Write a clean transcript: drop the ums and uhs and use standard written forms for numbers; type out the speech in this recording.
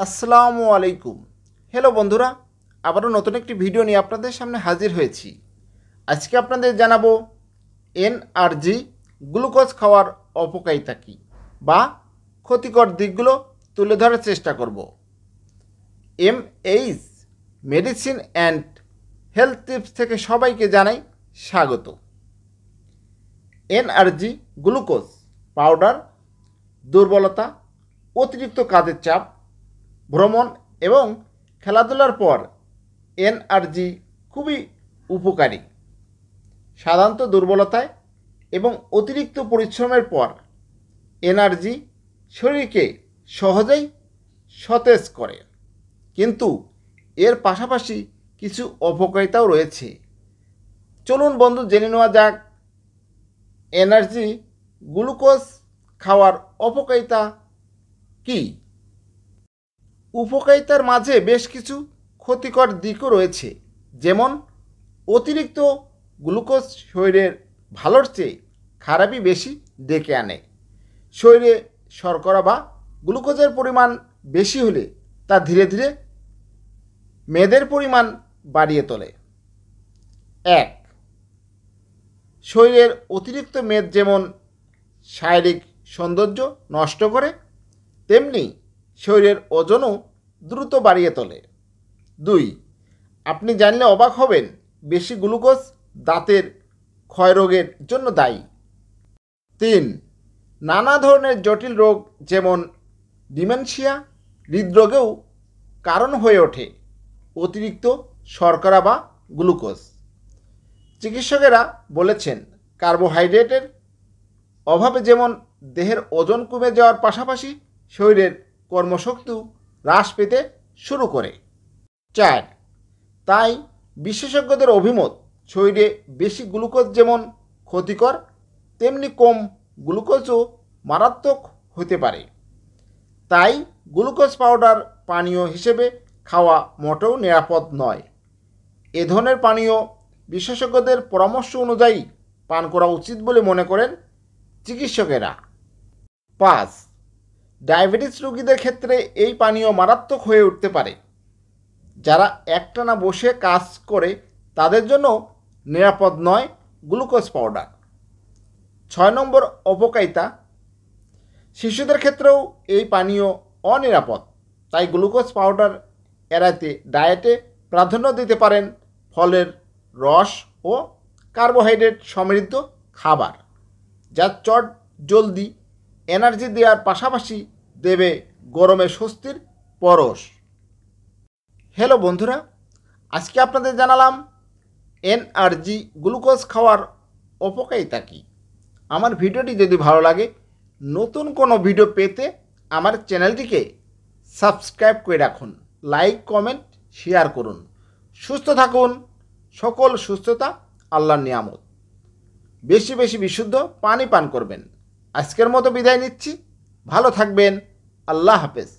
আসসালামু আলাইকুম। হ্যালো বন্ধুরা, আবারও নতুন একটি ভিডিও নিয়ে আপনাদের সামনে হাজির হয়েছি। আজকে আপনাদের জানাবো এনআরজি গ্লুকোজ খাওয়ার অপকারিতা কী বা ক্ষতিকর দিকগুলো তুলে ধরার চেষ্টা করব। MH medicine and health tips থেকে সবাইকে জানাই স্বাগত। এনআরজি গ্লুকোজ পাউডার দুর্বলতা, অতিরিক্ত কাজের চাপ, ভ্রমণ এবং খেলাধুলার পর এনআরজি খুবই উপকারী। সাধারণত দুর্বলতায় এবং অতিরিক্ত পরিশ্রমের পর এনার্জি শরীরকে সহজেই সতেজ করে, কিন্তু এর পাশাপাশি কিছু অপকারিতাও রয়েছে। চলুন বন্ধু, জেনে নেওয়া যাক এনার্জি গ্লুকোজ খাওয়ার অপকারিতা কী। উপকারিতার মাঝে বেশ কিছু ক্ষতিকর দিকও রয়েছে, যেমন অতিরিক্ত গ্লুকোজ শরীরের ভালোর চেয়ে খারাপই বেশি ডেকে আনে। শরীরে শর্করা বা গ্লুকোজের পরিমাণ বেশি হলে তা ধীরে ধীরে মেদের পরিমাণ বাড়িয়ে তোলে। এক, শরীরের অতিরিক্ত মেদ যেমন শারীরিক সৌন্দর্য নষ্ট করে, তেমনি শরীরের ওজনও দ্রুত বাড়িয়ে তোলে। দুই, আপনি জানলে অবাক হবেন, বেশি গ্লুকোজ দাঁতের ক্ষয়রোগের জন্য দায়ী। তিন, নানা ধরনের জটিল রোগ যেমন ডিমেনশিয়া, হৃদরোগেও কারণ হয়ে ওঠে অতিরিক্ত শর্করা বা গ্লুকোজ। চিকিৎসকেরা বলেছেন, কার্বোহাইড্রেটের অভাবে যেমন দেহের ওজন কমে যাওয়ার পাশাপাশি শরীরের কর্মশক্তিও হ্রাস পেতে শুরু করে। চার, তাই বিশেষজ্ঞদের অভিমত, শরীরে বেশি গ্লুকোজ যেমন ক্ষতিকর, তেমনি কম গ্লুকোজও মারাত্মক হতে পারে। তাই গ্লুকোজ পাউডার পানীয় হিসেবে খাওয়া মোটেও নিরাপদ নয়। এ ধরনের পানীয় বিশেষজ্ঞদের পরামর্শ অনুযায়ী পান করা উচিত বলে মনে করেন চিকিৎসকেরা। পাঁচ, ডায়াবেটিস রোগীদের ক্ষেত্রে এই পানীয় মারাত্মক হয়ে উঠতে পারে। যারা একটানা বসে কাজ করে তাদের জন্য নিরাপদ নয় গ্লুকোজ পাউডার। 6 নম্বর অপকারিতা, শিশুদের ক্ষেত্রেও এই পানীয় অনিরাপদ। তাই গ্লুকোজ পাউডার এড়াতে ডায়েটে প্রাধান্য দিতে পারেন ফলের রস ও কার্বোহাইড্রেট সমৃদ্ধ খাবার, যা চট জলদি এনার্জি দেওয়ার পাশাপাশি দেবে গরমে স্বস্তির পরশ। হ্যালো বন্ধুরা, আজকে আপনাদের জানালাম এনআরজি গ্লুকোজ খাওয়ার অপকারিতা কী। আমার ভিডিওটি যদি ভালো লাগে, নতুন কোনো ভিডিও পেতে আমার চ্যানেলটিকে সাবস্ক্রাইব করে রাখুন, লাইক কমেন্ট শেয়ার করুন। সুস্থ থাকুন, সকল সুস্থতা আল্লাহর নিয়ামত। বেশি বেশি বিশুদ্ধ পানি পান করবেন। আজকের মতো বিদায় নিচ্ছি, ভালো থাকবেন, আল্লাহ হাফেজ।